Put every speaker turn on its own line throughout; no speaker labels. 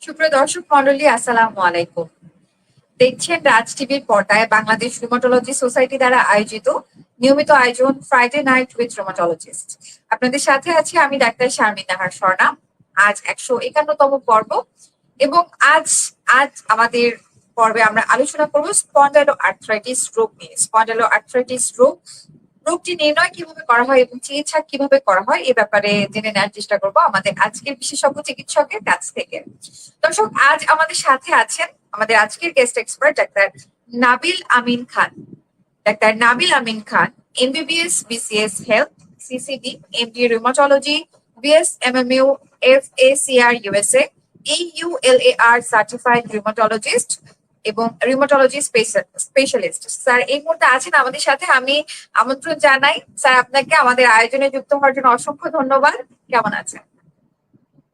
সুপ্রিয় দর্শক মন্ডলী, আসসালামু আলাইকুম। দেখছেন রাজ টিভির পর্দায় বাংলাদেশ রুমাটোলজি সোসাইটি দ্বারা আয়োজিত নিয়মিত আয়োজন ফ্রাইডে নাইট উইথ রুমাটোলজিস্ট। আপনাদের সাথে আছি আমি ডাক্তার শারমিন নাহার স্বর্ণা। আজ 151তম পর্ব এবং আজ আজ আমাদের পর্বে আমরা আলোচনা করব স্পন্ডাইলো আর্থ্রাইটিস রোগ নিয়ে। স্পন্ডাইলো আর্থ্রাইটিস রোগটি নির্ণয় কিভাবে করা হয় এবং চিকিৎসা কিভাবে করা হয় এ ব্যাপারে জেনে নেওয়ার চেষ্টা করব আমাদের আজকের বিশেষজ্ঞ চিকিৎসকের কাছ থেকে। দর্শক, আজ আমাদের সাথে আছেন আমাদের আজকের গেস্ট এক্সপার্ট ডাক্তার নাবিল আমিন খান। ডাক্তার Nabil Amin Khan MBBS BCS health CCD MD rheumatology BS MMU FACR USA AULAR certified rheumatologist এবং রিউমাটোলজি স্পেশালিস্ট। স্যার এই মুহূর্তে আছেন আমাদের সাথে। আমি আমন্ত্রণ জানাই স্যার আপনাকে আমাদের আয়োজনে যুক্ত হওয়ার জন্য। অসংখ্য ধন্যবাদ। কেমন আছেন?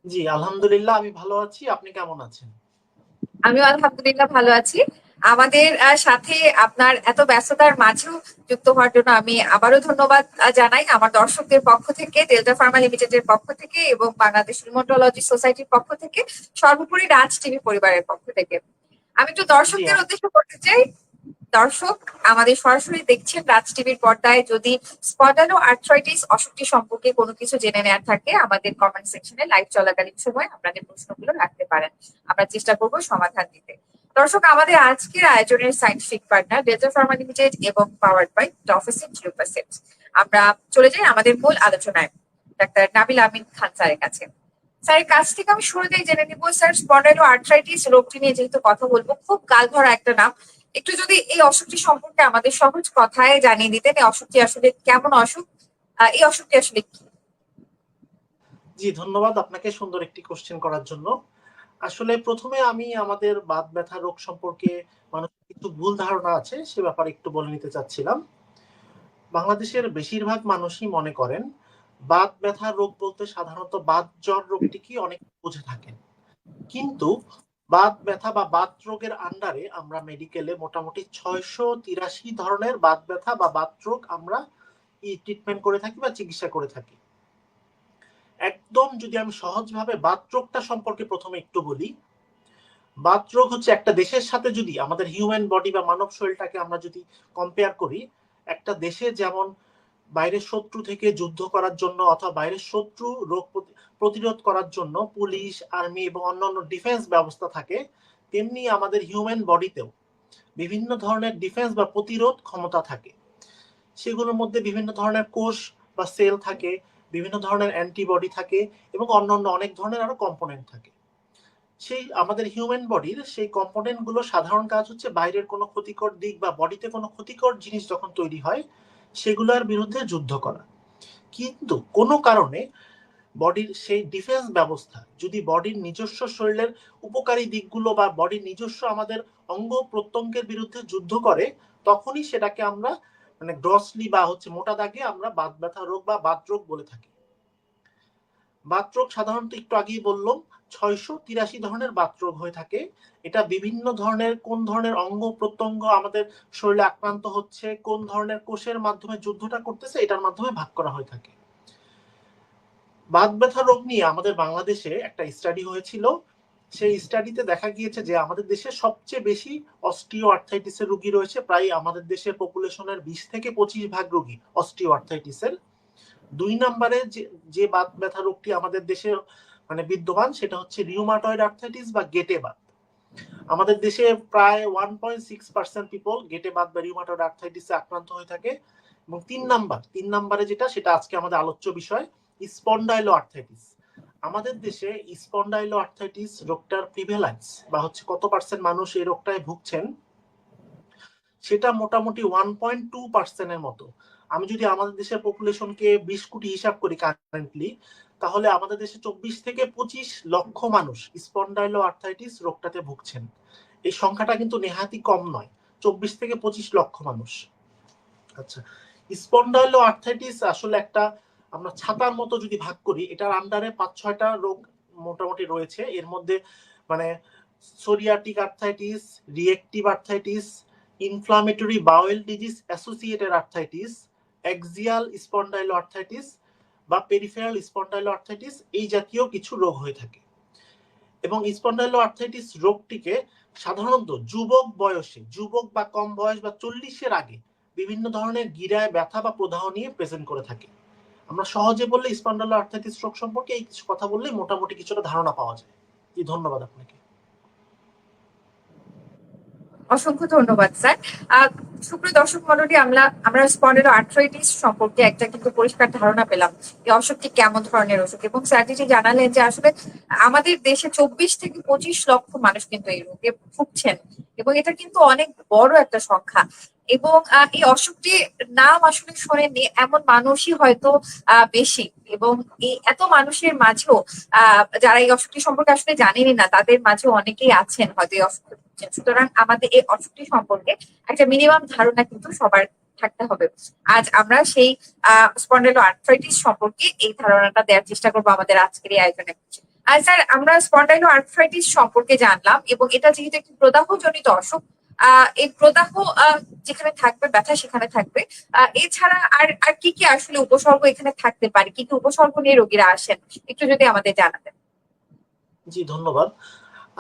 জি, আলহামদুলিল্লাহ আমি ভালো আছি। আপনি কেমন আছেন?
আমিও আলহামদুলিল্লাহ ভালো আছি। আমাদের সাথে আপনার এত ব্যস্ততার মাঝেও যুক্ত হওয়ার জন্য আমি আবারও ধন্যবাদ জানাই আমার দর্শকদের পক্ষ থেকে, ডেল্টা ফার্মা লিমিটেডের পক্ষ থেকে এবং বাংলাদেশ রুমাটোলজি সোসাইটির পক্ষ থেকে, সর্বোপরি রাজ টিভি পরিবারের পক্ষ থেকে। আমি একটু
জি
দর্শকদের উদ্দেশ্য করতে চাই। দর্শক, আমাদের সরাসরি দেখছেন রাজ টিভির পর্দায়। যদি স্পন্ডাইলো আর্থ্রাইটিস অসুখটি সম্পর্কে কোনো কিছু জেনে নেওয়ার থাকে, আমাদের কমেন্ট সেকশনে লাইভ চলাকালীন সময় আপনাদের প্রশ্নগুলো রাখতে পারেন। আমরা চেষ্টা করব সমাধান দিতে। দর্শক, আমাদের আজকের আয়োজনের scientific partner delta Pharma limited এবং পাওয়ার্ড বাই টফিসিন জিওপ্যাসেট। আমরা চলে যাই আমাদের মূল আলোচনায় ডাক্তার নাবিল আমিন খান স্যারের কাছে। স্যারের কাছ থেকে আমি শুরুতেই জেনে নিব, স্যার স্পন্ডাইলো আর্থ্রাইটিস রোগটি নিয়ে যেহেতু কথা বলবো, খুব গালভরা একটা নাম, একটু যদি এই অসুখটি সম্পর্কে আমাদের সহজ কথায় জানিয়ে দিতেন। এই অসুখটি আসলে কেমন অসুখ, এই অসুখটি আসলে কি?
জি, ধন্যবাদ আপনাকে সুন্দর একটি কোশ্চেন করার জন্য। আসলে প্রথমে আমি আমাদের বাত ব্যথা রোগ সম্পর্কে মানুষের কিছু ভুল ধারণা আছে সে ব্যাপারে একটু বলে নিতে চাচ্ছিলাম। বাংলাদেশের বেশিরভাগ মানুষই মনে করেন বাত ব্যথা রোগ বলতে সাধারণত বাত জ্বর রোগটিকে অনেক বুঝে থাকেন, কিন্তু বাত ব্যথা বা বাত রোগের আন্ডারে আমরা মেডিকেলে মোটামুটি 683 ধরনের বাত ব্যথা বা বাত রোগ আমরা ট্রিটমেন্ট করে থাকি বা চিকিৎসা করে থাকি। একদম যদি আমি সহজভাবে বাতরোগটা সম্পর্কে প্রথমে একটু বলি, বাতরোগ হচ্ছে একটা দেশের সাথে যদি আমাদের হিউম্যান বডি বা মানব শরীরটাকে আমরা যদি কম্পেয়ার করি, একটা দেশে যেমন বাইরের শত্রু থেকে যুদ্ধ করার জন্য অথবা বাইরের শত্রু রোগ প্রতিরোধ করার জন্য পুলিশ, আর্মি এবং অন্যান্য ডিফেন্স ব্যবস্থা থাকে, তেমনি আমাদের হিউম্যান বডিতেও বিভিন্ন ধরনের ডিফেন্স বা প্রতিরোধ ক্ষমতা থাকে। সেগুলোর মধ্যে বিভিন্ন ধরনের কোষ বা সেল থাকে, বিভিন্ন ধরনের অ্যান্টিবডি থাকে এবং অন্যান্য অনেক ধরনের আরো কম্পোনেন্ট থাকে। সেই আমাদের হিউম্যান বডির সেই কম্পোনেন্ট গুলো সাধারণ কাজ হচ্ছে বাইরের কোনো ক্ষতিকর দিক বা বডিতে কোনো ক্ষতিকর জিনিস যখন তৈরি হয় সেগুলোর বিরুদ্ধে যুদ্ধ করা। কিন্তু কোনো কারণে বডির সেই ডিফেন্স ব্যবস্থা যদি বডির নিজস্ব শরীরের উপকারী দিকগুলো বা বডির নিজস্ব আমাদের অঙ্গ প্রত্যঙ্গের বিরুদ্ধে যুদ্ধ করে, তখনই সেটাকে আমরা মানে গ্রসলি বা হচ্ছে মোটা দাগে আমরা বাত ব্যথা রোগ বা বাত রোগ বলে থাকি। বাত রোগ সাধারণত একটু আগেই বললাম 683 ধরনের বাত রোগ হয়ে থাকে। এটা বিভিন্ন ধরনের কোন ধরনের অঙ্গ প্রত্যঙ্গ আমাদের শরীরে আক্রান্ত হচ্ছে, কোন ধরনের কোষের মাধ্যমে যুদ্ধটা করতেছে, এটার মাধ্যমে ভাগ করা হয়ে থাকে। বাত ব্যথা রোগ নিয়ে আমাদের বাংলাদেশে একটা স্টাডি হয়েছিল। সেই স্টাডিতে দেখা গিয়েছে যে আমাদের দেশে সবচেয়ে বেশি অস্টিও আর্থ্রাইটিসের রোগী রয়েছে। প্রায় আমাদের দেশের পপুলেশনের 20 থেকে 25% রোগী অস্টিও আর্থ্রাইটিসের। 2 নম্বরে যে বাত ব্যথা রোগটি আমাদের দেশে মানে বিদ্যমান সেটা হচ্ছে রিউমাটয়েড আর্থ্রাইটিস বা গেটে বাত। আমাদের দেশে প্রায় 1.6% পিপল গেটে বাত বা রিউমাটয়েড আর্থ্রাইটিসে আক্রান্ত হয়ে থাকে। এবং 3 নম্বরে যেটা, সেটা আজকে আমাদের আলোচ্য বিষয়, স্পন্ডাইলো আর্থ্রাইটিস। আমাদের দেশে স্পন্ডাইলো আর্থ্রাইটিস রোগটার প্রিভ্যালেন্স বা হচ্ছে কত পার্সেন্ট মানুষ এই রোগটায় ভুগছেন, সেটা মোটামুটি 1.2%-এর মতো। আমি যদি আমাদের দেশের পপুলেশনকে 20 কোটি হিসাব করি কারেন্টলি, তাহলে আমাদের দেশে 24 থেকে 25 লক্ষ মানুষ স্পন্ডাইলো আর্থ্রাইটিস রোগটাতে ভুগছেন। এই সংখ্যাটা কিন্তু নেহাতি কম নয়, 24 থেকে 25 লক্ষ মানুষ। আচ্ছা, স্পন্ডাইলো আর্থ্রাইটিস আসলে একটা আমরা ছাতার মতো যদি ভাগ করি, এটার আন্ডারে 5-6টা রোগ মোটামুটি রয়েছে। এর মধ্যে মানে psoriatic arthritis, reactive arthritis, inflammatory bowel disease associated arthritis, axial spondylo arthritis বা পেরিফেরাল স্পন্ডাইলো আর্থ্রাইটিস, এই জাতীয় কিছু রোগ হয়ে থাকে। এবং স্পন্ডাইলো আর্থ্রাইটিস রোগটিকে সাধারণত যুবক বয়সে, যুবক বা কম বয়স বা 40-এর আগে বিভিন্ন ধরনের গিরায় ব্যথা বা প্রদাহ নিয়ে প্রেজেন্ট করে থাকে। আমরা সহজে বললে স্পন্ডাইলো আর্থ্রাইটিস রোগ সম্পর্কে এই কিছু কথা বললে মোটামুটি কিছুটা ধারণা পাওয়া যায়। জি, ধন্যবাদ আপনাকে।
অসংখ্য ধন্যবাদ স্যার। সুপ্রিয় দর্শক মণ্ডলী, আমরা স্পন্ডাইলো আর্থ্রাইটিস সম্পর্কে একটা কিন্তু পরিষ্কার ধারণা পেলাম এই অসুখটি কেমন ধরনের অসুখ, এবং স্যার যেটি জানালেন যে আসলে আমাদের দেশে 24 থেকে 25 লক্ষ মানুষ কিন্তু এই রোগে ভুগছেন, এবং এটা কিন্তু অনেক বড় একটা সংখ্যা। এবং এই অসুখটির নাম আসলে শোনেননি এমন মানুষই হয়তো বেশি, এবং এই এত মানুষের মাঝেও যারা এই অসুখটি সম্পর্কে আসলে জানেনই না, তাদের মাঝেও অনেকেই আছেন হয়তো এই অসুখ। সুতরাং আমাদের এই অসুখটি সম্পর্কে একটা মিনিমাম ধারণা কিন্তু সবার থাকতে হবে। আজ আমরা সেই স্পন্ডাইলো আর্থ্রাইটিস সম্পর্কে এই ধারণাটা দেওয়ার চেষ্টা করবো আমাদের আজকের এই আয়োজনে। আর স্যার, আমরা স্পন্ডাইলো আর্থ্রাইটিস সম্পর্কে জানলাম, এবং এটা যেহেতু একটি প্রদাহজনিত অসুখ, এই প্রদাহ যেখানে থাকবে, ব্যথা সেখানে থাকবে। এছাড়া আর আর কি কি আসলে উপসর্গ এখানে থাকতে পারে, কি কি উপসর্গ নিয়ে রোগীরা আসেন, একটু যদি আমাদের জানাতেন।
জি, ধন্যবাদ।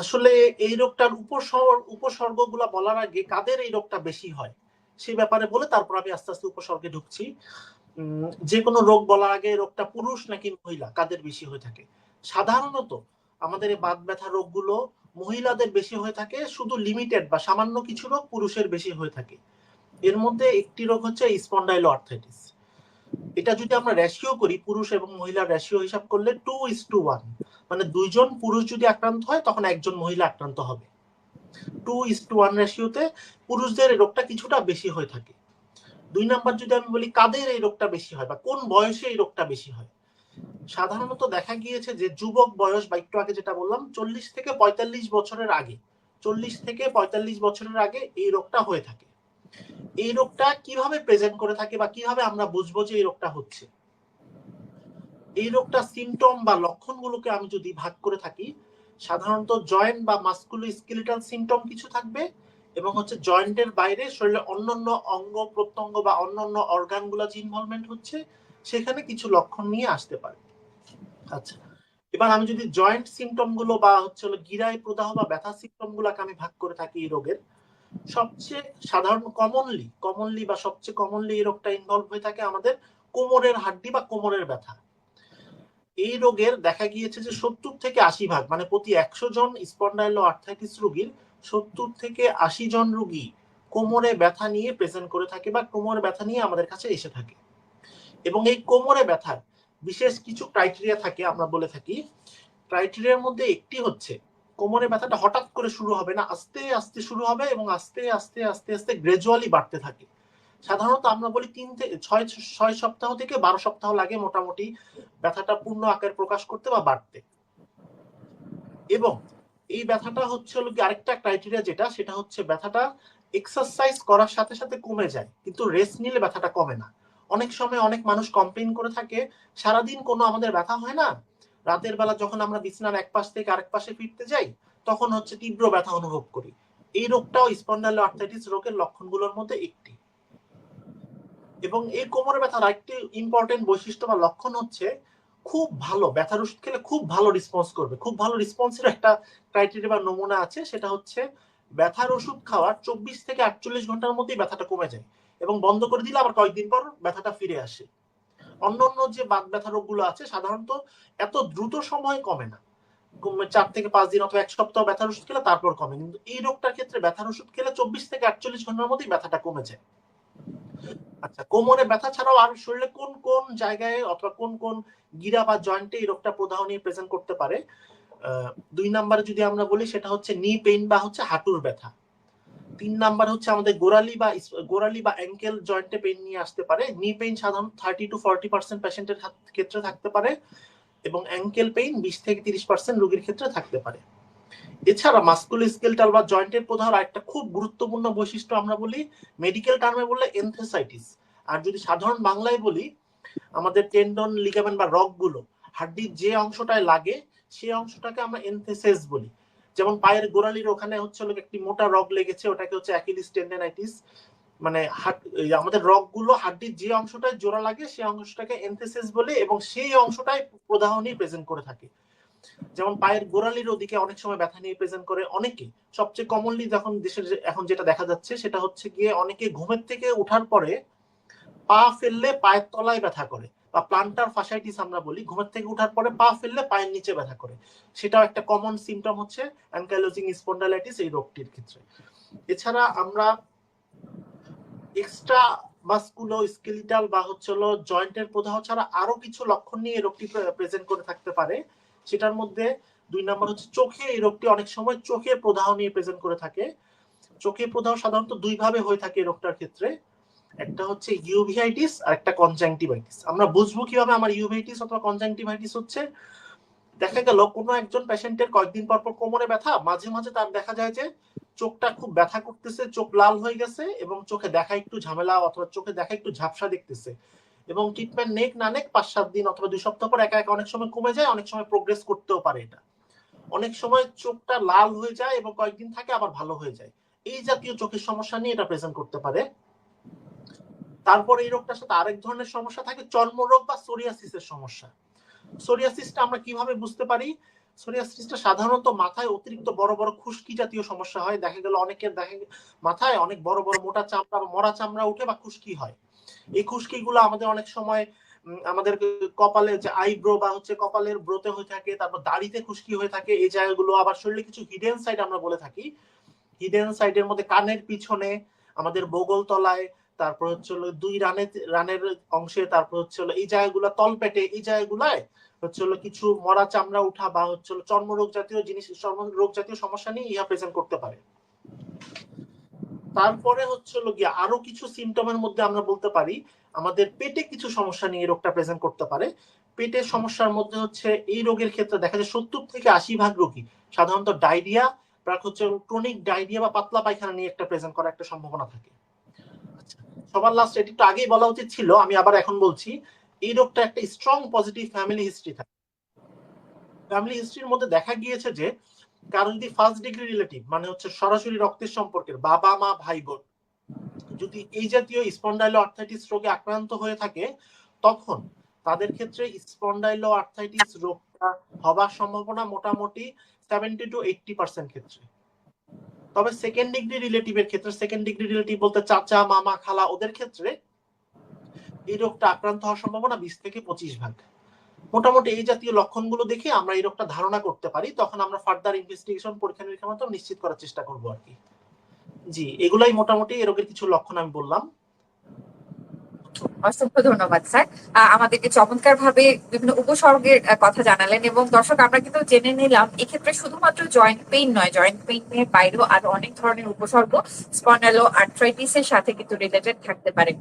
আসলে এই রোগটার উপসর্গগুলা বলার আগে কাদের এই রোগটা বেশি হয় সেই ব্যাপারে বলে তারপর আমি আস্তে আস্তে উপসর্গে ঢুকছি। যে কোনো রোগ বলার আগে রোগটা পুরুষ নাকি মহিলা কাদের বেশি হয়ে থাকে। সাধারণত আমাদের এই বাত ব্যথা রোগগুলো মহিলাদের বেশি হয়ে থাকে, শুধু লিমিটেড বা সামান্য কিছু রোগ পুরুষের বেশি হয়ে থাকে। এর মধ্যে একটি রোগ হচ্ছে স্পন্ডাইলো আর্থ্রাইটিস। এটা যদি আমরা রেশিও করি, পুরুষ এবং মহিলার রেশিও হিসাব করলে 2:1, মানে 2জন পুরুষ যদি আক্রান্ত হয় তখন একজন মহিলা আক্রান্ত হবে। 2:1 রেশিওতে পুরুষদের এই রোগটা কিছুটা বেশি হয়ে থাকে। 2 নাম্বার যদি আমি বলি কাদের এই রোগটা বেশি হয় বা কোন বয়সে এই রোগটা বেশি হয়, সাধারণত দেখা গিয়েছে যে যুবক বয়স বা একটু আগে যেটা বললাম 40 থেকে 45 বছরের আগে, 40 থেকে 45 বছরের আগে এই রোগটা হয়ে থাকে। এই রোগটা কিভাবে প্রেজেন্ট করে থাকে বা কিভাবে আমরা বুঝবো যে এই রোগটা হচ্ছে, এই রোগটা সিমটম বা লক্ষণগুলোকে আমি যদি ভাগ করে থাকি, সাধারণত জয়েন্ট বা মাসকুলোস্কেলিটাল সিমটম কিছু থাকবে, এবং হচ্ছে জয়েন্টের বাইরে শরীরের অন্যান্য অঙ্গ প্রত্যঙ্গ বা অন্যান্য অর্গানগুলো যে ইনভলভমেন্ট হচ্ছে সেখানে কিছু লক্ষণ নিয়ে আসতে পারে। আচ্ছা, এবার আমি যদি জয়েন্ট সিমটম গুলো বা হচ্ছে গিরায় প্রদাহ বা ব্যথা সিমটম গুলাকে আমি ভাগ করে থাকি এই রোগের, সবচেয়ে সাধারণ কমনলি বা সবচেয়ে কমনলি এই রোগটা ইনভলভ হয়ে থাকে আমাদের কোমরের হাড্ডি বা কোমরের ব্যথা। এই রোগের দেখা গিয়েছে যে 70 থেকে 80 ভাগ, মানে প্রতি 100 জন স্পন্ডাইলো আর্থ্রাইটিস রোগীর 70 থেকে 80 জন রোগী কোমরে ব্যথা নিয়ে প্রেজেন্ট করে থাকে বা কোমরে ব্যথা নিয়ে আমাদের কাছে এসে থাকে। এবং এই কোমরে ব্যথার বিশেষ কিছু ক্রাইটেরিয়া থাকে, আমরা বলে থাকি। ক্রাইটেরিয়ার মধ্যে একটি হচ্ছে কোমরে ব্যথাটা হঠাৎ করে শুরু হবে না, আস্তে আস্তে শুরু হবে এবং আস্তে আস্তে আস্তে আস্তে গ্রাজুয়ালি বাড়তে থাকে। সাধারণত আমরা বলি 3 থেকে 6 সপ্তাহ থেকে 12 সপ্তাহ লাগে মোটামুটি ব্যথাটা পূর্ণ আকার প্রকাশ করতে বা বাড়তে। এবং এই ব্যথাটা হচ্ছে আরেকটা ক্রাইটেরিয়া যেটা, সেটা হচ্ছে ব্যথাটা এক্সারসাইজ করার সাথে সাথে কমে যায়, কিন্তু রেস্ট নিলে ব্যথাটা কমে না। অনেক সময় অনেক মানুষ কমপ্লেইন করে থাকে সারাদিন কোনো আমাদের ব্যথা হয় না, রাতের বেলা যখন আমরা বিছানার এক পাশ থেকে আরেক পাশে ফিরতে যাই তখন হচ্ছে তীব্র ব্যথা অনুভব করি। এই রোগটাও স্পন্ডাইলো আর্থ্রাইটিস রোগের লক্ষণগুলোর মধ্যে একটি। এবং এই কোমরে ব্যথার আরেকটি ইম্পর্টেন্ট বৈশিষ্ট্য বা লক্ষণ হচ্ছে খুব ভালো ব্যথার ওষুধ খেলে খুব ভালো রেসপন্স করবে। খুব ভালো রেসপন্সের একটা ক্রাইটেরিয়া বা নমুনা আছে, সেটা হচ্ছে ব্যথার ওষুধ খাওয়ার 24 থেকে 48 ঘন্টার মধ্যেই ব্যথাটা কমে যায় এবং বন্ধ করে দিলে আবার কয়েকদিন পর ব্যথাটা ফিরে আসে। অন্যান্য যে বাত ব্যথা রোগগুলো আছে সাধারণত এত দ্রুত সময়ে কমে না, 4 থেকে 5 দিন অথবা 1 সপ্তাহ ব্যথার ওষুধ খেলে তারপর কমে, কিন্তু এই রোগটার ক্ষেত্রে ব্যথার ওষুধ খেলে 24 থেকে 48 ঘন্টার মধ্যেই ব্যথাটা কমে যায়। আচ্ছা, কোমরে ব্যথা ছাড়াও আর শরীরে কোন কোন জায়গায় অথবা কোন কোন গিরা বা জয়েন্টে এই রোগটা প্রদাহ নিয়ে প্রেজেন্ট করতে পারে? 2 নম্বরে যদি আমরা বলি সেটা হচ্ছে নি পেইন বা হচ্ছে হাঁটুর ব্যথা। 3 নাম্বার হচ্ছে আমাদের গোড়ালি বা অ্যাঙ্কেল জয়েন্টে পেইন নিয়ে আসতে পারে। নি পেইন সাধারণত 30 to 40% পেশেন্টের ক্ষেত্রে থাকতে পারে এবং অ্যাঙ্কেল পেইন 20 থেকে 30% রোগীর ক্ষেত্রে থাকতে পারে। এছাড়া মাসকুলোস্কেলেটাল বা জয়েন্টের প্রদাহের একটা খুব গুরুত্বপূর্ণ বৈশিষ্ট্য আমরা বলি, মেডিকেল টার্মে বললে এনথেসাইটিস, আর যদি সাধারণ বাংলায় বলি আমাদের টেন্ডন লিগামেন্ট বা রগগুলো হাড্ডির যে অংশটায় লাগে সেই অংশটাকে আমরা এনথেসিস বলি। যেমন পায়ের গোড়ালির ওখানে হচ্ছে একটি মোটা রগ লেগেছে, ওটাকে হচ্ছে অ্যাকিলিস টেন্ডনাইটিস, মানে আমাদের রগগুলো হাড্ডির যে অংশটায় জোড়া লাগে সেই অংশটাকে এনথেসিস বলে এবং সেই অংশটাই প্রদাহ নিয়ে প্রেজেন্ট করে থাকে। যেমন পায়ের গোড়ালির ওদিকে অনেক সময় ব্যথা নিয়ে প্রেজেন্ট করে অনেকে। সবচেয়ে কমনলি যখন দেশের এখন যেটা দেখা যাচ্ছে সেটা হচ্ছে গিয়ে অনেকে ঘুমের থেকে ওঠার পরে পা ফেললে পায়ের তলায় ব্যথা করে, বা প্লান্টার ফাসাইটিস আমরা বলি, ঘুমের থেকে ওঠার পরে পা ফেললে পায়ের নিচে ব্যথা করে। সেটাও একটা কমন সিমটম হচ্ছে অ্যানকাইলোজিং স্পন্ডাইলাইটিস এই রোগটির ক্ষেত্রে। এছাড়া আমরা এক্সট্রা মাসকুলো স্কেলিটাল বা হচ্ছে হলো জয়েন্টের প্রদাহ ছাড়া আরো কিছু লক্ষণ নিয়ে এই রোগটি প্রেজেন্ট করে থাকতে পারে। সেটার মধ্যে 2 নম্বর হচ্ছে চোখে, এই রোগটি অনেক সময় চোখে প্রদাহ নিয়ে প্রেজেন্ট করে থাকে। চোখে প্রদাহ সাধারণত 2 ভাবে হয়ে থাকে এই রোগটার ক্ষেত্রে, একটা হচ্ছে ইউভিআইটিস আর একটা কনজাংটিভাইটিস। আমরা বুঝবো কিভাবে আমার ইউভিআইটিস অথবা কনজাংটিভাইটিস হচ্ছে? দেখা গেল কোনো একজন পেশেন্টের কয়েকদিন পর পর কোমরে ব্যথা, মাঝে মাঝে তার দেখা যায় যে চোখটা খুব ব্যথা করতেছে, চোখ লাল হয়ে গেছে এবং চোখে দেখা একটু ঝামেলা অথবা চোখে দেখা একটু ঝাপসা দেখতেছে, এবং ট্রিটমেন্ট নেক না নেক 5-7 দিন অথবা 2 সপ্তাহ পর একা একা অনেক সময় কমে যায়, অনেক সময় প্রোগ্রেস করতেও পারে। এটা অনেক সময় চোখটা লাল হয়ে যায় এবং কয়েকদিন থাকে আবার ভালো হয়ে যায়। এই জাতীয় চোখের সমস্যা নিয়ে এটা প্রেজেন্ট করতে পারে। তারপর এই রোগটার সাথে আরেক ধরনের সমস্যা থাকে চর্মরোগ বা সোরিয়াসিসের সমস্যা। সোরিয়াসিসটা আমরা কিভাবে বুঝতে পারি? সোরিয়াসিসটা সাধারণত মাথায় অতিরিক্ত বড় বড় খুশকি জাতীয় সমস্যা হয়। দেখা গেল অনেকের মাথায় অনেক বড় বড় মোটা চামড়া বা মরা চামড়া উঠে বা খুশকি হয়। এই খুশকিগুলো আমাদের অনেক সময় আমাদের কপালে যে আইব্রো বা হচ্ছে কপালের ব্রোতে হয়ে থাকে, তারপর দাড়িতে খুশকি হয়ে থাকে। এই জায়গাগুলো আবার শরীরে কিছু হিডেন সাইড আমরা বলে থাকি। হিডেন সাইডের মধ্যে কানের পিছনে, আমাদের বগল তলায়, তারপর হচ্ছে হলো 2 রানের অংশে, তারপর হচ্ছে হলো এই জায়গাগুলো তলপেটে, এই জায়গাগুলায় হচ্ছে হলো কিছু মরা চামড়া উঠা বা হচ্ছে হলো চর্মরোগ জাতীয় জিনিস, চর্মরোগ জাতীয় সমস্যা নিয়ে ইহা প্রেজেন্ট করতে পারে। তারপরে হচ্ছে হলো গিয়ে আরো কিছু সিমটমের মধ্যে আমরা বলতে পারি আমাদের পেটে কিছু সমস্যা নিয়ে রোগটা প্রেজেন্ট করতে পারে। পেটের সমস্যার মধ্যে হচ্ছে এই রোগের ক্ষেত্রে দেখা যায় 70-80% রোগী সাধারণত ডায়রিয়া বা হচ্ছে ক্রনিক ডায়রিয়া বা পাতলা পায়খানা নিয়ে একটা প্রেজেন্ট করার একটা সম্ভাবনা থাকে। সবার লাস্ট, এটি একটু আগেই বলা উচিত ছিল, আমি আবার এখন বলছি, এই রোগটা একটা স্ট্রং পজিটিভ ফ্যামিলি হিস্ট্রি থাকে। ফ্যামিলি হিস্ট্রির মধ্যে দেখা গিয়েছে যে কারো যদি ফার্স্ট ডিগ্রি রিলেটিভ মানে হচ্ছে সরাসরি রক্তের সম্পর্কের বাবা মা ভাই বোন যদি এই জাতীয় স্পন্ডাইলো আর্থ্রাইটিস রোগে আক্রান্ত হয়ে থাকে, তখন তাদের ক্ষেত্রে স্পন্ডাইলো আর্থ্রাইটিস রোগটা হবার সম্ভাবনা মোটামুটি 70-80% ক্ষেত্রে। তবে সেকেন্ড ডিগ্রি রিলেটিভের ক্ষেত্রে, সেকেন্ড ডিগ্রি রিলেটিভ বলতে চাচা মামা খালা, ওদের ক্ষেত্রে এই রোগটা আক্রান্ত হওয়ার সম্ভাবনা 20-25%। মোটামুটি এই জাতীয় লক্ষণগুলো দেখে আমরা এই রোগটা ধারণা করতে পারি, তখন আমরা ফার্দার ইনভেস্টিগেশন পরীক্ষা নিরীক্ষার মাধ্যমে নিশ্চিত করার চেষ্টা করবো আর কি। জি, এগুলাই মোটামুটি এই রোগের কিছু লক্ষণ আমি বললাম।
অসংখ্য ধন্যবাদ স্যার, আমাদেরকে চমৎকার ভাবে বিভিন্ন উপসর্গের কথা জানালেন। এবং দর্শক, আমরা কিন্তু জেনে নিলাম এক্ষেত্রে শুধুমাত্র জয়েন্ট পেইন নয়, জয়েন্ট পেইনের বাইরেও আরো অনেক ধরনের উপসর্গ স্পন্ডাইলো আর্থ্রাইটিস এর সাথে কিন্তু রিলেটেড থাকতে পারে।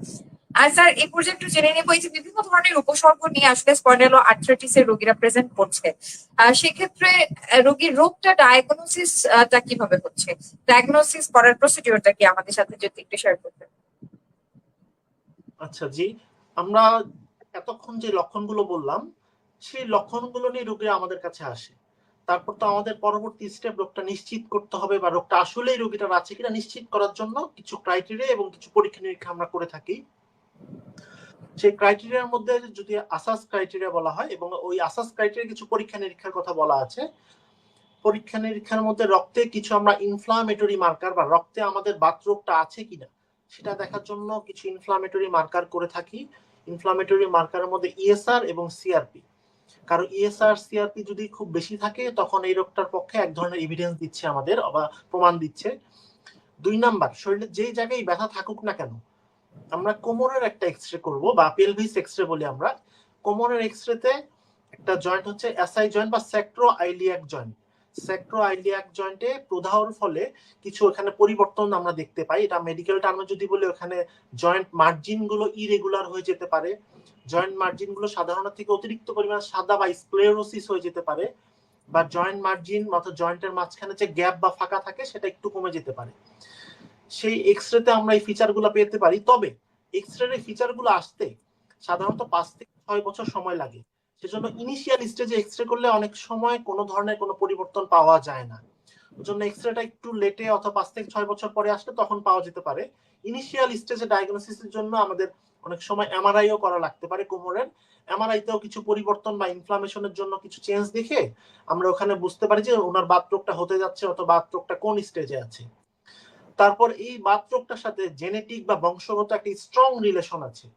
আর স্যার, এই পর্যায়ে একটু জেনে নেবো, এই যে বিভিন্ন ধরনের উপসর্গ নিয়ে আসলে স্পন্ডাইলো আর্থ্রাইটিস এর রোগীরা প্রেজেন্ট করছে, সেক্ষেত্রে রোগীর রোগটা ডায়াগনোসিসটা কিভাবে হচ্ছে, ডায়াগনোসিস করার প্রসিডিওরটা কি আমাদের সাথে যদি একটু শেয়ার করতেন।
আচ্ছা, জি, আমরা এতক্ষণ যে লক্ষণগুলো বললাম সেই লক্ষণগুলো নিয়ে রোগীরা আমাদের কাছে আসে। তারপর তো আমাদের পরবর্তী স্টেপ রোগটা নিশ্চিত করতে হবে, বা রোগটা আসলেই রোগীটার আছে কিনা নিশ্চিত করার জন্য কিছু ক্রাইটেরিয়া এবং কিছু পরীক্ষা নিরীক্ষা আমরা করে থাকি। সেই ক্রাইটেরিয়ার মধ্যে যদি আসাস ক্রাইটেরিয়া বলা হয়, এবং ওই আসাস ক্রাইটেরিয়া কিছু পরীক্ষা নিরীক্ষার কথা বলা আছে। পরীক্ষা নিরীক্ষার মধ্যে রক্তে কিছু আমরা ইনফ্লামেটরি মার্কার বা রক্তে আমাদের বাতরোগটা আছে কিনা সেটা দেখার জন্য কিছু ইনফ্লামেটরি মার্কার করে থাকি। ইনফ্লামেটরি মার্কারের মধ্যে ইএসআর এবং সিআরপি। কারণ ইএসআর সিআরপি যদি খুব বেশি থাকে তখন এই রোগটার পক্ষে এক ধরনের এভিডেন্স দিচ্ছে আমাদের, বা প্রমাণ দিচ্ছে। 2 নাম্বার, শরীরে যেই জায়গায় ব্যথা থাকুক না কেন, আমরা কোমরের একটা এক্সরে করব বা পেলভিস এক্সরে বলি আমরা। কোমরের এক্সরেতে একটা জয়েন্ট হচ্ছে এসআই জয়েন্ট বা স্যাক্রো আইলিয়াক জয়েন্ট। স্যাক্রো আইলিয়াক জয়েন্টে প্রদাহর ফলে কিছু এখানে পরিবর্তন আমরা দেখতে পাই। এটা মেডিকেল টার্মে যদি বলি, ওখানে জয়েন্ট মার্জিন গুলো ইরেগুলার হয়ে যেতে পারে, জয়েন্ট মার্জিন গুলো সাধারণ থেকে অতিরিক্ত পরিমাণ সাদা বা স্ক্লেরোসিস হয়ে যেতে পারে, বা জয়েন্ট মার্জিন অর্থাৎ জয়েন্টের মাঝখানে যে গ্যাপ বা ফাঁকা থাকে সেটা একটু কমে যেতে পারে। সেই এক্সরেতে আমরা এই ফিচারগুলো পেতে পারি। তবে এক্সরের এই ফিচারগুলো আসতে সাধারণত 5-6 বছর সময় লাগে। সেজন্য ইনিশিয়াল স্টেজে এক্সরে করলে অনেক সময় কোনো ধরনের কোনো পরিবর্তন পাওয়া যায় না। ওই জন্য এক্সরেটা একটু লেটে অথবা 5 থেকে 6 বছর পরে আসলে তখন পাওয়া যেতে পারে। ইনিশিয়াল স্টেজে ডায়াগনোসিসের জন্য আমাদের অনেক সময় এমআরআইও করা লাগতে পারে কোমরের। এমআরআইতেও কিছু পরিবর্তন বা ইনফ্লামেশনের জন্য কিছু চেঞ্জ দেখে আমরা ওখানে বুঝতে পারি যে ওনার বাতরোগটা হতে যাচ্ছে অথবা বাতরোগটা কোন স্টেজে আছে। তারপর এই বাতরোগটার সাথে জেনেটিক বা বংশগত একটা স্ট্রং রিলেশন আছে।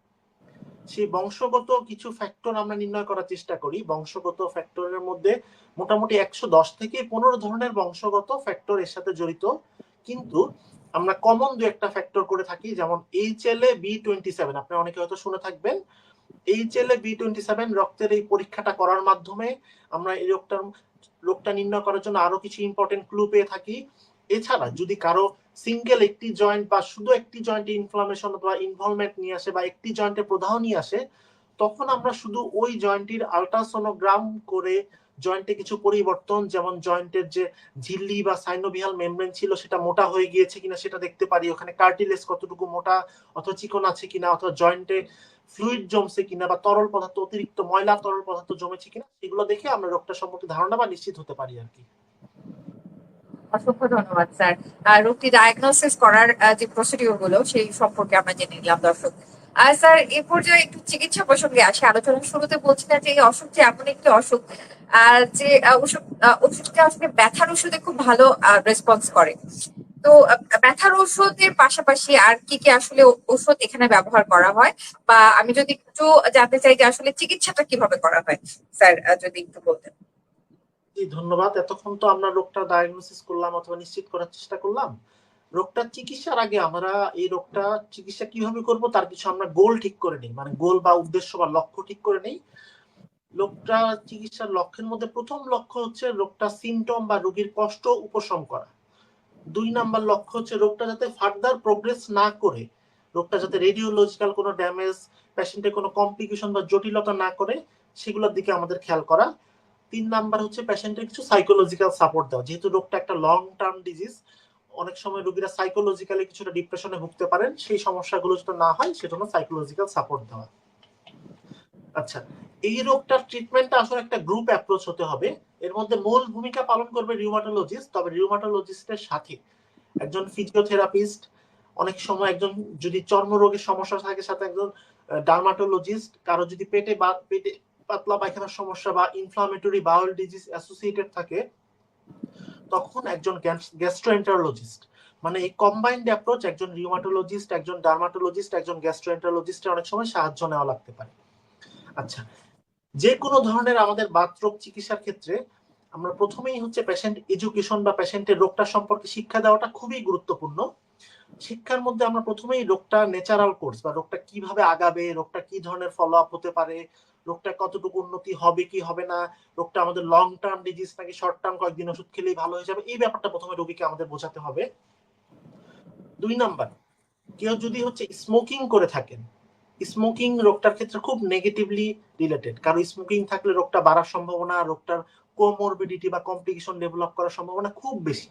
সেই বংশগত কিছু ফ্যাক্টর আমরা নির্ণয় করার চেষ্টা করি। বংশগত ফ্যাক্টরের মধ্যে মোটামুটি 110 থেকে 15 ধরনের বংশগত ফ্যাক্টর এর সাথে জড়িত, কিন্তু আমরা কমন দু একটা ফ্যাক্টর করে থাকি, যেমন HLA-B27, আপনি অনেকে হয়তো শুনে থাকবেন। HLA-B27 রক্তের এই পরীক্ষাটা করার মাধ্যমে আমরা এই রোগটা নির্ণয় করার জন্য আরো কিছু ইম্পর্টেন্ট ক্লু পেয়ে থাকি। এছাড়া যদি কারো সিঙ্গেল একটি জয়েন্ট বা শুধু একটি জয়েন্টে ইনফ্লামেশন অথবা ইনভলভমেন্ট নিয়ে আসে বা একটি জয়েন্টে প্রদাহ নিয়ে আসে, তখন আমরা শুধু ওই জয়েন্টের আল্ট্রাসোনোগ্রাম করে জয়েন্টে কিছু পরিবর্তন, যেমন জয়েন্টের যে ঝিল্লি বা সাইনোভিয়াল মেমব্রেন ছিল সেটা মোটা হয়ে গিয়েছে কিনা সেটা দেখতে পারি, ওখানে কার্টিলেজ কতটুকু মোটা অথবা চিকন আছে কিনা, অথবা জয়েন্টে ফ্লুইড জমছে কিনা বা তরল পদার্থ, অতিরিক্ত ময়লা তরল পদার্থ জমেছে কিনা, সেগুলো দেখে আমরা রোগটা সম্পর্কে ধারণা বা নিশ্চিত হতে পারি আর কি।
অসংখ্য ধন্যবাদ স্যার। রোগটি ডায়াগনোসিস করার যে প্রসিডিউর গুলো সেই সম্পর্কে আমরা জেনে নিলাম দর্শক। আর স্যার এ পর্যায়ে একটু চিকিৎসা প্রসঙ্গে আসে। আলোচনার শুরুতে বলছিলেন যে এই অসুখটি এমন একটি অসুখ যে ওষুধটা আসলে ব্যথার ওষুধে খুব ভালো রেসপন্স করে। তো ব্যথার ওষুধের পাশাপাশি আর কি কি আসলে ওষুধ এখানে ব্যবহার করা হয়, বা আমি যদি একটু জানতে চাই যে আসলে চিকিৎসাটা কিভাবে করা হয় স্যার, যদি একটু বলতেন।
জি ধন্যবাদ। এতক্ষণ তো আমরা রোগটা ডায়াগনোসিস করলাম অথবা নিশ্চিত করার চেষ্টা করলাম। রোগটা চিকিৎসার আগে আমরা এই রোগটা চিকিৎসা কিভাবে করব তার কিছু আমরা গোল ঠিক করে নিই, মানে গোল বা উদ্দেশ্য বা লক্ষ্য ঠিক করে নেই। রোগটা চিকিৎসার লক্ষ্যের মধ্যে প্রথম লক্ষ্য হচ্ছে রোগটা সিমটম বা রোগীর কষ্ট উপশম করা। 2 নাম্বার লক্ষ্য হচ্ছে রোগটা যাতে ফার্দার প্রোগ্রেস না করে, রোগটা যাতে রেডিওলজিক্যাল কোনো ড্যামেজ, পেশেন্টের কোনো কমপ্লিকেশন বা জটিলতা না করে, সেগুলোর দিকে আমাদের খেয়াল করা। 3 নাম্বার হচ্ছে পেশেন্টের কিছু সাইকোলজিক্যাল সাপোর্ট দেওয়া, যেহেতু রোগটা একটা লং টার্ম ডিজিজ, অনেক সময় রোগীরা সাইকোলজিক্যালি কিছুটা ডিপ্রেশনে ভুগতে পারেন, সেই সমস্যাগুলো যাতে না হয় সেজন্য সাইকোলজিক্যাল সাপোর্ট দেওয়া। আচ্ছা, এই রোগটার ট্রিটমেন্টটা আসলে একটা গ্রুপ অ্যাপ্রোচ হতে হবে। এর মধ্যে মূল ভূমিকা পালন করবে রিউমাটোলজিস্ট, তবে রিউমাটোলজিস্টের সাথে একজন ফিজিওথেরাপিস্ট, অনেক সময় একজন যদি চর্মরোগের সমস্যা থাকে সাথে একজন ডার্মাটোলজিস্ট, কারো যদি পেটে পাতলা পায়খানার সমস্যা বা ইনফ্লামেটরি বাউল ডিজিজ অ্যাসোসিয়েটেড থাকে তখন একজন গ্যাস্ট্রোএন্টারোলজিস্ট, মানে এই কম্বাইন্ড অ্যাপ্রোচ, একজন রিউমাটোলজিস্ট, একজন ডার্মাটোলজিস্ট, একজন গ্যাস্ট্রোএন্টারোলজিস্টের অনেক সময় সাহায্য নেওয়া লাগতে পারে। আচ্ছা, যে কোনো ধরনের আমাদের বাতরোগ চিকিৎসার ক্ষেত্রে আমরা প্রথমেই হচ্ছে পেশেন্ট এডুকেশন বা পেশেন্টের রোগটা সম্পর্কে শিক্ষা দেওয়াটা খুবই গুরুত্বপূর্ণ। শিক্ষার মধ্যে আমরা প্রথমেই রোগটা ন্যাচারাল কোর্স বা রোগটা কিভাবে আগাবে, রোগটা কি ধরনের ফলো আপ হতে পারে, রোগটা কতটুকু উন্নতি হবে কি হবে না, রোগটা আমাদের লং টার্ম ডিজিজ নাকি শর্ট টার্ম কয়েকদিন ওষুধ খেলেই ভালো হয়ে যাবে, এই ব্যাপারটা প্রথমে রোগীকে আমাদের বোঝাতে হবে। 2 নাম্বার, কেউ যদি হচ্ছে স্মোকিং করে থাকেন, স্মোকিং রোগটার ক্ষেত্রে খুব নেগেটিভলি রিলেটেড, কারণ স্মোকিং থাকলে রোগটা বাড়ার সম্ভাবনা, রোগটার কোমরবিডিটি বা কমপ্লিকেশন ডেভেলপ করার সম্ভাবনা খুব বেশি।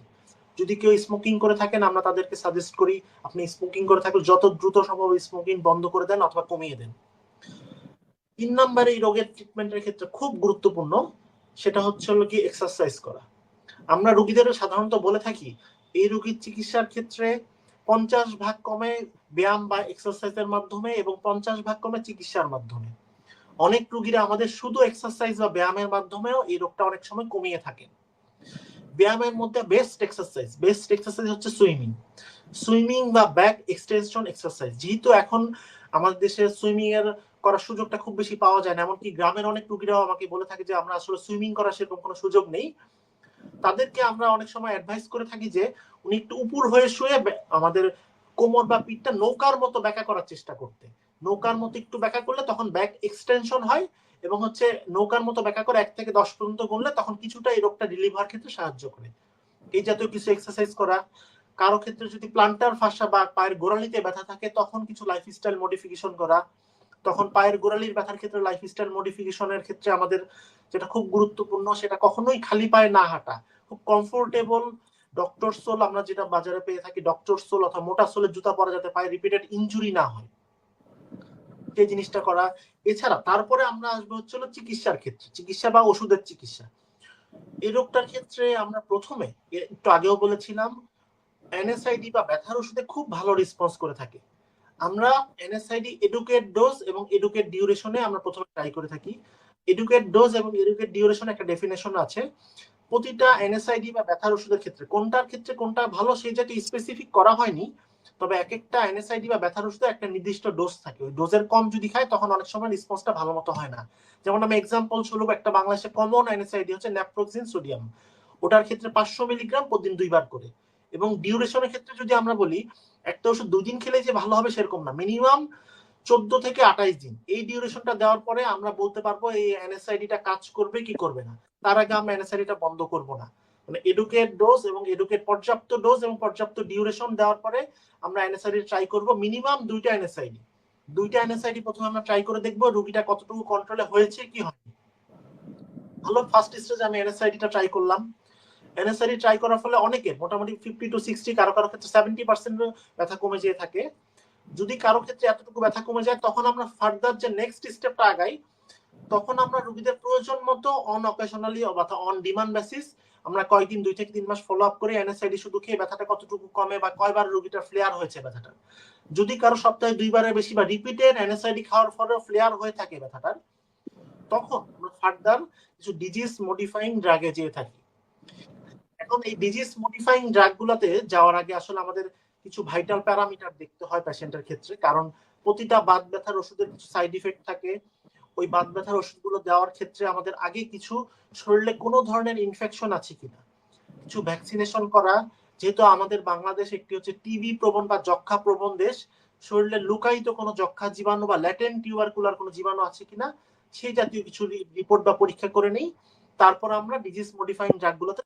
যদি কেউ স্মোকিং করে থাকেন আমরা তাদেরকে সাজেস্ট করি আপনি স্মোকিং করে থাকলে যত দ্রুত সম্ভব স্মোকিং বন্ধ করে দেন অথবা কমিয়ে দেন। 3 নাম্বার এই রোগের ট্রিটমেন্টের ক্ষেত্রে খুব গুরুত্বপূর্ণ, সেটা হচ্ছে হলো কি এক্সারসাইজ করা। আমরা রোগীদের সাধারণত বলে থাকি এই রোগীর চিকিৎসার ক্ষেত্রে 50 ভাগ কমে ব্যায়াম বা এক্সারসাইজের মাধ্যমে এবং 50 ভাগ কমে চিকিৎসার মাধ্যমে। অনেক রোগীরা আমাদের শুধু এক্সারসাইজ বা ব্যায়ামের মাধ্যমেও এই রোগটা অনেক সময় কমিয়ে থাকেন। ব্যায়ামের মধ্যে বেস্ট এক্সারসাইজ হচ্ছে সুইমিং বা ব্যাক এক্সটেনশন এক্সারসাইজ। যেহেতু এখন আমাদের দেশে সুইমিং এর করার সুযোগটা খুব বেশি পাওয়া যায় না, এমনকি গ্রামের অনেক রোগীরাও আমাকে বলে থাকে যে আমরা আসলে সুইমিং করার সেরকম কোনো সুযোগ নেই, তাদেরকে আমরা অনেক সময় অ্যাডভাইস করে থাকি যে উনি একটু উপর হয়ে শুয়ে আমাদের কোমর বা পিঠটা নৌকার মতো ব্যাকা করার চেষ্টা করতে। নৌকার মতো একটু ব্যাকা করলে তখন ব্যাক এক্সটেনশন হয় এবং হচ্ছে নৌকার মতো ব্যাকা করে 1 থেকে 10 পর্যন্ত গুনলে তখন কিছুটা এই রোগটা রিলিভ হওয়ার ক্ষেত্রে সাহায্য করে। এই জাতীয় কিছু এক্সারসাইজ করা। কারো ক্ষেত্রে যদি প্লান্টার ফাসা বা পায়ের গোড়ালিতে ব্যথা থাকে তখন কিছু লাইফস্টাইল মডিফিকেশন করা। তখন পায়ের গোড়ালির ব্যথার ক্ষেত্রে লাইফস্টাইল মডিফিকেশনের ক্ষেত্রে আমাদের যেটা খুব গুরুত্বপূর্ণ সেটা কখনোই খালি পায়ে না হাঁটা, খুব কমফোর্টেবল ডক্টর সোল, আমরা যেটা বাজারে পেয়ে থাকি ডক্টর সোল অথবা মোটা সোলের জুতা পরা যাতে পায়ে রিপিটেড ইনজুরি না হয়, সেই জিনিসটা করা। এছাড়া তারপরে আমরা আসবো হচ্ছে চিকিৎসার ক্ষেত্রে, চিকিৎসা বা ওষুধের চিকিৎসা। এই রোগটার ক্ষেত্রে আমরা প্রথমে একটু আগেও বলেছিলাম এনএসআইডি বা ব্যথার ওষুধে খুব ভালো রেসপন্স করে থাকে। আমরা এনএসআইডি এডুকেট ডোজ এবং এডুকেট ডিউরেশনে আমরা প্রথমে ট্রাই করে থাকি। এডুকেট ডোজ এবং এডুকেট ডিউরেশন একটা ডেফিনেশন আছে। প্রতিটা এনএসআইডি বা ব্যথার ওষুধের ক্ষেত্রে কোনটার ক্ষেত্রে কোনটা ভালো সেই জাতীয় স্পেসিফিক করা হয়নি, তবে এক একটা এনএসআইডি বা ব্যথার ওষুধে একটা নির্দিষ্ট ডোজ থাকে। ওই ডোজের কম যদি খায় তখন অনেক সময় রেসপন্সটা ভালো মতো হয় না। যেমন আমি এক্সাম্পল স্বরূপ একটা বাংলাদেশে কমন এনএসআইডি হচ্ছে ন্যাপ্রোক্সিন সোডিয়াম, ওটার ক্ষেত্রে 500 মিলিগ্রাম প্রতিদিন 2 বার করে। এবং ডিউরেশনের ক্ষেত্রে যদি আমরা বলি একটা ওষুধ 2 দিন খেলে যে ভালো হবে সেরকম না, মিনিমাম 14 থেকে 28 দিন এই ডিউরেশনটা দেওয়ার পরে আমরা বলতে পারবো এই এনএসআইডিটা কাজ করবে কি করবে না। তার আগে আমরা এনএসআইডিটা বন্ধ করব না। মানে এডুকেট ডোজ এবং এডুকেট পর্যাপ্ত ডোজ এবং পর্যাপ্ত ডিউরেশন দেওয়ার পরে আমরা এনএসআইডি ট্রাই করব, মিনিমাম 2টা এনএসআইডি প্রথমে আমরা ট্রাই করে দেখবো রোগীটা কতটুকু কন্ট্রোলে হয়েছে কি হয়নি। ভালো ফার্স্ট স্টেজে আমি এনএসআইডিটা ট্রাই করলাম। এনএসআইডি ট্রাই করার ফলে অনেকে মোটামুটি 50 to 60, কারো কারো ক্ষেত্রে 70% ব্যথা কমে যেয়ে থাকে। যদি কারো ক্ষেত্রে এতটুকু ব্যথা কমে যায় তখন আমরা ফার্দার যে নেক্সট স্টেপটা আগাই, তখন আমরা রোগীদের প্রয়োজন মতো অন অকেশনালি অথবা অন ডিমান্ড বেসিস আমরা কয়েকদিন 2 থেকে 3 মাস ফলো আপ করে এনএসআইডি শুধু খেয়ে ব্যথাটা কতটুকু কমে বা কয়বার রোগীটা ফ্লেয়ার হয়েছে ব্যথাটা। যদি কারো সপ্তাহে 2 বারের বেশি বা রিপিটেড এনএসআইডি খাওয়ার পরেও ফ্লেয়ার হয়ে থাকে ব্যথাটার, তখন আমরা ফার্দার কিছু ডিজিজ মডিফাইং ড্রাগে যেয়ে থাকি। এখন এই ডিজিজ মডিফাইং ড্রাগ গুলাতে যাওয়ার আগে আসলে আমাদের কিছু ভাইটাল প্যারামিটার দেখতে হয় পেশেন্টের ক্ষেত্রে, কারণ প্রতিটা বাত ব্যথার ওষুধের কিছু সাইড ইফেক্ট থাকে। ওই বাত ব্যথার ওষুধগুলো দেওয়ার ক্ষেত্রে আমাদের আগে কিছু শরীরে কোনো ধরনের ইনফেকশন আছে কিনা কিছু ভ্যাকসিনেশন করা, যেহেতু আমাদের বাংলাদেশ একটি হচ্ছে টিবি প্রবণ বা যক্ষা প্রবণ দেশ, শরীরে লুকায়িত কোনো যক্ষা জীবাণু বা ল্যাটেন্ট টিউবারকুলার কোনো জীবাণু আছে কিনা সেই জাতীয় কিছু রিপোর্ট বা পরীক্ষা করে নেই। তারপর আমরা ডিজিজ মডিফাইং ড্রাগগুলোতে,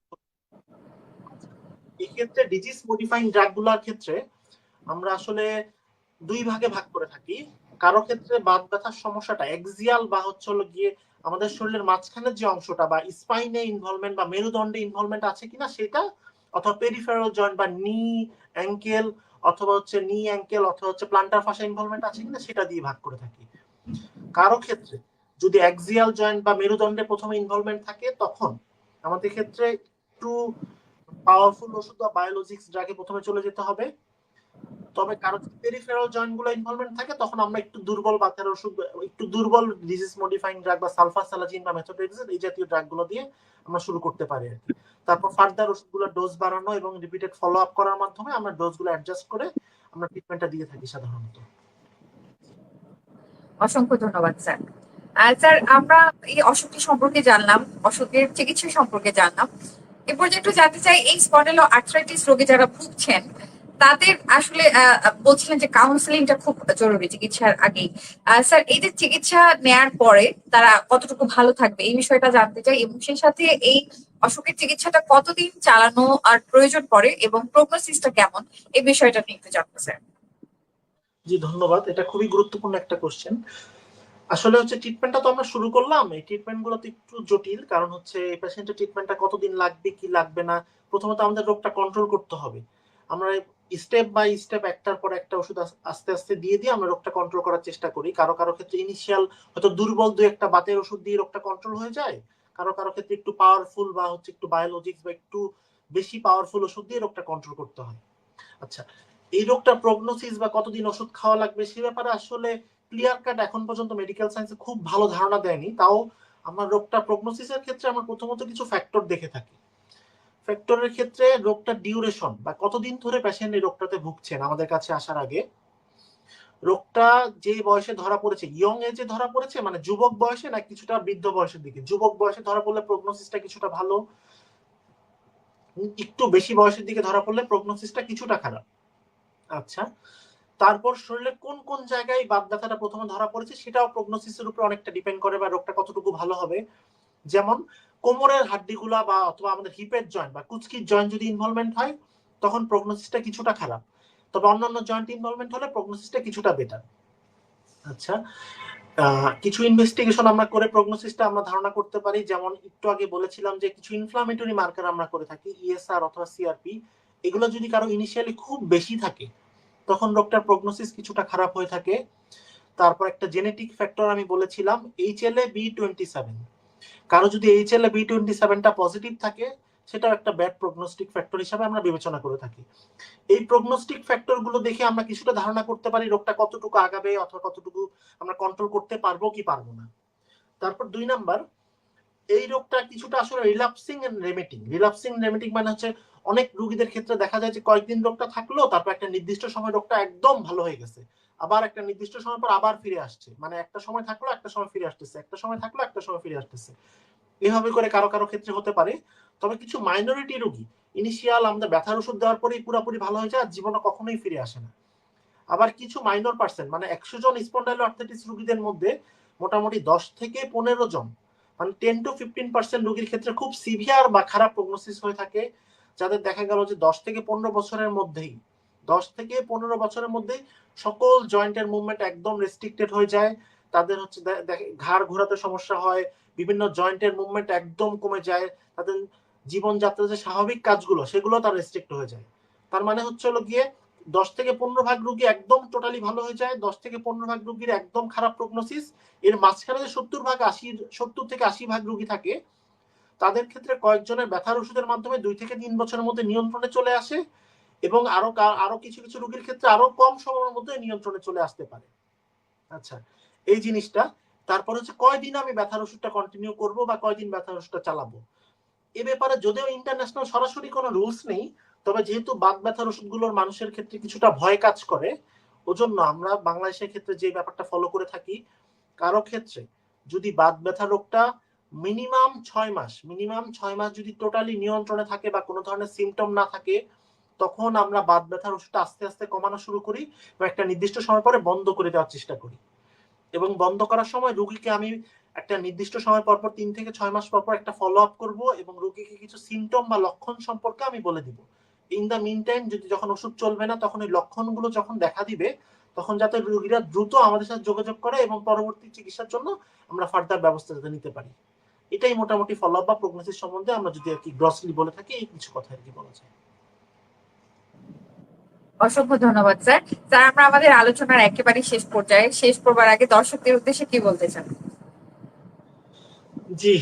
এক্ষেত্রে ডিজিজ মডিফাইং ড্রাগগুলোর ক্ষেত্রে আমরা আসলে 2 ভাগে ভাগ করে থাকি। কারো ক্ষেত্রে বাত ব্যথার সমস্যাটা এক্সিয়াল বা হচ্ছে হলো গিয়ে আমাদের শরীরের মাঝখানের যে অংশটা বা স্পাইনে ইনভলভমেন্ট বা মেরুদণ্ডে ইনভলভমেন্ট আছে কিনা সেটা, অথবা পেরিফেরাল জয়েন্ট বা নি অ্যাঙ্কেল অথবা হচ্ছে নি অ্যাঙ্কেল অথবা হচ্ছে প্লান্টার ফাসা ইনভলভমেন্ট আছে কিনা সেটা দিয়ে ভাগ করে থাকি। কারো ক্ষেত্রে যদি অ্যাক্সিয়াল জয়েন্ট বা মেরুদণ্ডে প্রথমে ইনভলভমেন্ট থাকে তখন আমাদের ক্ষেত্রে একটু পাওয়ারফুল ওষুধ বা বায়োলজিক্স ড্রাগে প্রথমে চলে যেতে হবে। তবে কারো পেরিফেরাল জয়েন্ট গুলো ইনভলভমেন্ট থাকে তখন আমরা একটু দুর্বল বাতের ওষুধ, একটু দুর্বল ডিজিজ মডিফাইং ড্রাগ বা সালফাসালাজিন বা মেথোট্রেক্সেট এই জাতীয় ড্রাগ গুলো দিয়ে আমরা শুরু করতে পারি আর কি। তারপর ফার্দার ওষুধগুলো ডোজ বাড়ানো এবং রিপিটেড ফলো আপ করার মাধ্যমে আমরা ডোজগুলো অ্যাডজাস্ট করে আমরা ট্রিটমেন্টটা দিয়ে থাকি সাধারণত।
অসংখ্য ধন্যবাদ স্যার। স্যার আমরা এই অসুখটি সম্পর্কে জানলাম, অসুখের চিকিৎসা সম্পর্কে জানলাম। এরপর যে একটু জানতে চাই এই স্পন্ডাইলো আর্থ্রাইটিস রোগে যারা ভুগছেন তাদের আসলে বলছিলেন যে কাউন্সেলিংটা খুব জরুরি চিকিৎসার আগেই। স্যার এই যে চিকিৎসা নেয়ার পরে তারা কতটুকু ভালো থাকবে এই বিষয়টা জানতে চাই, এবং সেই সাথে এই অসুখের চিকিৎসাটা কতদিন চালানো আর প্রয়োজন পড়ে এবং প্রগনোসিসটা কেমন এই বিষয়টা নিয়ে একটু জানবো স্যার।
জি ধন্যবাদ, এটা খুবই গুরুত্বপূর্ণ একটা কোশ্চেন। আসলে হচ্ছে ট্রিটমেন্টটা তো আমরা শুরু করলাম, এই ট্রিটমেন্ট গুলো তো একটু জটিল, কারণ হচ্ছে এই পেশেন্টের ট্রিটমেন্টটা কতদিন লাগবে কি লাগবে না। প্রথমত আমাদের রোগটা কন্ট্রোল করতে হবে। আমরা স্টেপ বাই স্টেপ একটার পর একটা ওষুধ আস্তে আস্তে দিয়ে দিয়ে আমরা রোগটা কন্ট্রোল করার চেষ্টা করি। কারো কারো ক্ষেত্রে ইনিশিয়াল হয়তো দুর্বল 2-1টা বাতের ওষুধ দিয়ে রোগটা কন্ট্রোল হয়ে যায়, কারো কারো ক্ষেত্রে একটু পাওয়ারফুল বা হচ্ছে একটু বায়োলজিক্স বা একটু বেশি পাওয়ারফুল ওষুধ দিয়ে রোগটা কন্ট্রোল করতে হয়। আচ্ছা, এই রোগটা প্রগনোসিস বা কতদিন ওষুধ খাওয়া লাগবে সে ব্যাপারে আসলে ক্লিয়ার কাট এখন পর্যন্ত মেডিকেল সায়েন্সে খুব ভালো ধারণা দেয়নি। তাও আমরা রোগটা প্রগনোসিসের ক্ষেত্রে আমরা প্রথমত কিছু ফ্যাক্টর দেখে থাকি। ফ্যাক্টরের ক্ষেত্রে রোগটা ডিউরেশন বা কতদিন ধরে পেশেন্ট এই রোগটাতে ভুগছেন আমাদের কাছে আসার আগে, রোগটা যে বয়সে ধরা পড়েছে, ইয়ং এজে ধরা পড়েছে মানে যুবক বয়সে না কিছুটা বৃদ্ধ বয়সের দিকে। যুবক বয়সে ধরা পড়লে প্রগনোসিসটা কিছুটা ভালো, একটু বেশি বয়সের দিকে ধরা পড়লে প্রগনোসিসটা কিছুটা খারাপ। আচ্ছা, তারপর শরীরের কোন কোন জায়গায় বাত ব্যথাটা প্রথমে ধরা পড়েছে সেটাও প্রগনোসিসের উপর অনেকটা ডিপেন্ড করে বা রোগটা কতটুকু ভালো হবে। যেমন কোমরের হাড্ডিগুলা বা অথবা আমাদের হিপের জয়েন্ট বা কুচকির জয়েন্ট যদি ইনভলভমেন্ট হয় তখন প্রগনোসিসটা কিছুটা খারাপ, তবে অন্যান্য জয়েন্ট ইনভলভমেন্ট হলে প্রগনোসিসটা কিছুটা বেটার। আচ্ছা, কিছু ইনভেস্টিগেশন আমরা করে প্রগনোসিসটা আমরা ধারণা করতে পারি। যেমন একটু আগে বলেছিলাম যে কিছু ইনফ্লামেটরি মার্কার আমরা করে থাকি, ইএসআর অথবা সিআরপি। এগুলো যদি কারো ইনিশিয়ালি খুব বেশি থাকে তখন রোগটার প্রগনোসিস কিছুটা খারাপ হয়ে থাকে। তারপর একটা জেনেটিক ফ্যাক্টর আমি বলেছিলাম HLA-B27, কারো যদি HLA-B27টা পজিটিভ থাকে সেটাও একটা ব্যাড প্রগনোস্টিক ফ্যাক্টর হিসাবে আমরা বিবেচনা করে থাকি। এই প্রগনোস্টিক ফ্যাক্টর গুলো দেখে আমরা কিছুটা ধারণা করতে পারি রোগটা কতটুকু আগাবে অথবা কতটুকু আমরা কন্ট্রোল করতে পারবো কি পারবো না। তারপর 2 নাম্বার, এই রোগটা কিছুটা আসলে রিল্যাপসিং এন্ড রেমিটিং। রিল্যাপসিং রেমিটিং মানে হচ্ছে অনেক রোগীদের ক্ষেত্রে দেখা যায় যে কয়েকদিন রোগটা থাকলো, তারপর একটা নির্দিষ্ট সময় রোগটা একদম ভালো হয়ে গেছে, আবার একটা নির্দিষ্ট সময় পর আবার ফিরে আসছে, মানে একটা সময় থাকলো একটা সময় ফিরে আসতেছে, একটা সময় থাকলো একটা সময় ফিরে আসতেছে, এভাবে করে কারো কারো ক্ষেত্রে হতে পারে। তবে কিছু মাইনরিটি রোগী ইনিশিয়াল আমাদের ব্যথার ওষুধ দেওয়ার পরেই পুরোপুরি ভালো হয়ে যায়, জীবনে কখনোই ফিরে আসে না। আবার কিছু মাইনর পার্সেন্ট মানে 100 জন স্পন্ডাইলোআর্থ্রাইটিস রোগীদের মধ্যে মোটামুটি 10 থেকে 15 জন মানে 10 to 15% রোগীর ক্ষেত্রে খুব সিভিয়ার বা খারাপ প্রগনোসিস হয়ে থাকে, যাদের দেখা গেল যে 10 থেকে 15 বছরের মধ্যেই সকল জয়েন্টের মুভমেন্ট একদম রেস্ট্রিক্টেড হয়ে যায়, তাদের হচ্ছে ঘাড় ঘোরাতে সমস্যা হয়, বিভিন্ন জয়েন্টের মুভমেন্ট একদম কমে যায়, তাদের জীবনযাত্রার যে স্বাভাবিক কাজগুলো সেগুলো তার রেস্ট্রিক্ট হয়ে যায়। তার মানে হচ্ছে হলো গিয়ে 10 থেকে 15 ভাগ রোগী একদম টোটালি ভালো হয়ে যায়, 10 থেকে 15 ভাগ রোগীর একদম খারাপ প্রগনোসিস। এর মাঝখানে যে 70 থেকে 80 ভাগ রোগী থাকে, তাদের ক্ষেত্রে কয়েকজনের ব্যথার ওষুধের মাধ্যমে 2 থেকে 3 বছরের মধ্যে নিয়ন্ত্রণে চলে আসে, এবং আরো কিছু কিছু রোগীর ক্ষেত্রে আরো কম সময়ের মধ্যে নিয়ন্ত্রণে চলে আসতে পারে। আচ্ছা, এই জিনিসটা। তারপর হচ্ছে কয়দিন আমি ব্যথার ওষুধটা কন্টিনিউ করব বা কয়দিন ব্যথার ওষুধটা চালাবো, এ ব্যাপারে যদিও ইন্টারন্যাশনাল সরাসরি কোনো রুলস নেই, তবে যেহেতু বাত ব্যথার ওষুধগুলোর মানুষের ক্ষেত্রে কিছুটা ভয় কাজ করে, ওজন্য আমরা বাংলাদেশের ক্ষেত্রে যে ব্যাপারটা ফলো করে থাকি, কারো ক্ষেত্রে যদি বাত ব্যথা রোগটা মিনিমাম 6 মাস যদি টোটালি নিয়ন্ত্রণে থাকে বা কোনো ধরনের সিমটম না থাকে, তখন আমরা বাত ব্যথার ওষুধটা আস্তে আস্তে কমানো শুরু করি এবং একটা নির্দিষ্ট সময় পরে বন্ধ করে দেওয়ার চেষ্টা করি। এবং বন্ধ করার সময় রোগীকে আমি একটা নির্দিষ্ট সময় পর 3 থেকে 6 মাস পর একটা ফলো আপ করবো এবং রোগীকে কিছু সিমটম বা লক্ষণ সম্পর্কে আমি বলে দিব। ইন দা মিন টাইম যখন ওষুধ চলবে না, তখন ওই লক্ষণগুলো যখন দেখা দিবে, তখন যাতে রোগীরা দ্রুত আমাদের সাথে যোগাযোগ করে এবং পরবর্তী চিকিৎসার জন্য আমরা ফার্দার ব্যবস্থা যাতে নিতে পারি। এটাই মোটামুটি ফলো আপ বা প্রগনোসিস সম্বন্ধে আমরা যদি আর কি গ্রসলি বলে থাকি, এই কিছু কথা আর কি বলা যায়।
অসংখ্য ধন্যবাদ স্যার। স্যার, আমরা আমাদের আলোচনার একেবারে শেষ করবার আগে দর্শকদের উদ্দেশ্যে কি বলতে চান?
জি,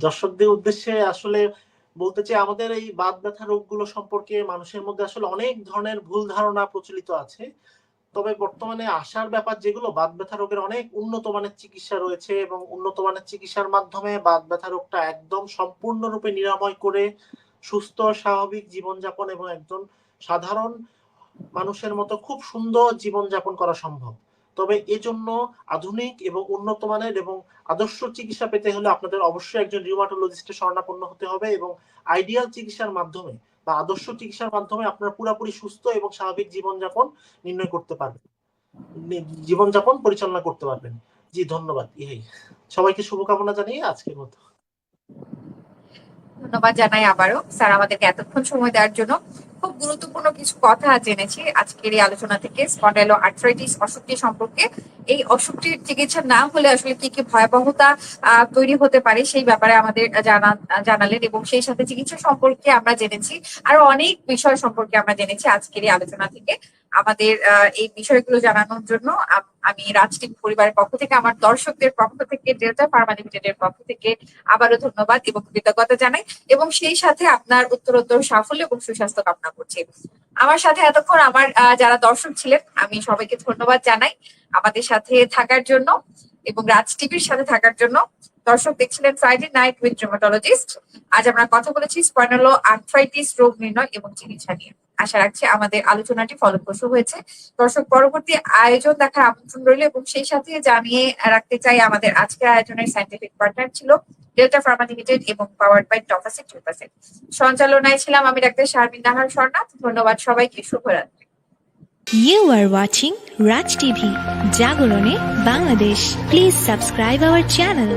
দর্শকদের উদ্দেশ্যে আসলে বলতে চাই, আমাদের এই বাত ব্যথা রোগগুলো সম্পর্কে মানুষের মধ্যে আসলে অনেক ধরনের ভুল ধারণা প্রচলিত আছে। তবে বর্তমানে আশার ব্যাপার যেগুলো, বাত ব্যথা রোগের অনেক উন্নত মানের চিকিৎসা রয়েছে এবং উন্নত মানের চিকিৎসার মাধ্যমে বাত ব্যথা রোগটা একদম সম্পূর্ণরূপে নিরাময় করে সুস্থ স্বাভাবিক জীবনযাপন এবং একজন সাধারণ মানুষের মতো খুব সুন্দর জীবনযাপন করা সম্ভব। তবে এজন্য আধুনিক এবং উন্নত মানের এবং আদর্শ চিকিৎসা পেতে হলে আপনাদের অবশ্যই একজন রিউমাটোলজিস্টের শরণাপন্ন হতে হবে, এবং আইডিয়াল চিকিৎসার মাধ্যমে বা আদর্শ চিকিৎসার মাধ্যমে আপনারা পুরোপুরি সুস্থ এবং স্বাভাবিক জীবনযাপন নির্ণয় করতে পারবেন, জীবনযাপন পরিচালনা করতে পারবেন। জি, ধন্যবাদ। সবাইকে শুভকামনা জানিয়ে আজকের মতো
ধন্যবাদ জানাই আবারও স্যার আমাদেরকে এতক্ষণ সময় দেওয়ার জন্য। খুব গুরুত্বপূর্ণ কিছু কথা জেনেছি আজকের এই আলোচনা থেকে স্পন্ডাইলোআর্থ্রাইটিস অসুখটি সম্পর্কে। এই অসুখটির চিকিৎসা না হলে আসলে কি কি ভয়াবহতা তৈরি হতে পারে সেই ব্যাপারে আমাদের জানালেন, এবং সেই সাথে চিকিৎসা সম্পর্কে আমরা জেনেছি, আরো অনেক বিষয় সম্পর্কে আমরা জেনেছি আজকের এই আলোচনা থেকে। আমাদের এই বিষয়গুলো জানানোর জন্য আমি রাজ টিভি পরিবারের পক্ষ থেকে, আমার দর্শকদের পক্ষ থেকে, ডেল্টা ফার্মা লিমিটেডের পক্ষ থেকে আবারও ধন্যবাদ এবং কৃতজ্ঞতা জানাই, এবং সেই সাথে আপনার উত্তরোত্তর সাফল্য এবং সুস্বাস্থ্য কামনা করছি। আমার সাথে এতক্ষণ আমার যারা দর্শক ছিলেন, আমি সবাইকে ধন্যবাদ জানাই আমাদের সাথে থাকার জন্য এবং রাজ টিভির সাথে থাকার জন্য। দর্শক দেখছিলেন ফ্রাইডে নাইট উইথ রিউমাটোলজিস্ট। আজ আমরা কথা বলেছি স্পন্ডাইলোআর্থ্রাইটিস রোগ নির্ণয় এবং চিকিৎসা নিয়ে। আশা রাখছি আমাদের আলোচনাটি ফলপ্রসূ হয়েছে। দর্শক, পরবর্তী আয়োজন দেখার আমন্ত্রণ রইল, এবং সেই সাথে জানিয়ে রাখতে চাই আমাদের আজকের আয়োজনের সায়েন্টিফিক পার্টনার ছিল ডেল্টা ফার্মা লিমিটেড এবং পাওয়ার্ড বাই টফাসেট 2%। সঞ্চালনায় ছিলাম আমি ডাক্তার শারমিন নাহার স্বর্ণা। ধন্যবাদ সবাইকে, শুভরাত্রি।
You are watching Raj TV, Jagorone, Bangladesh. Please subscribe our channel.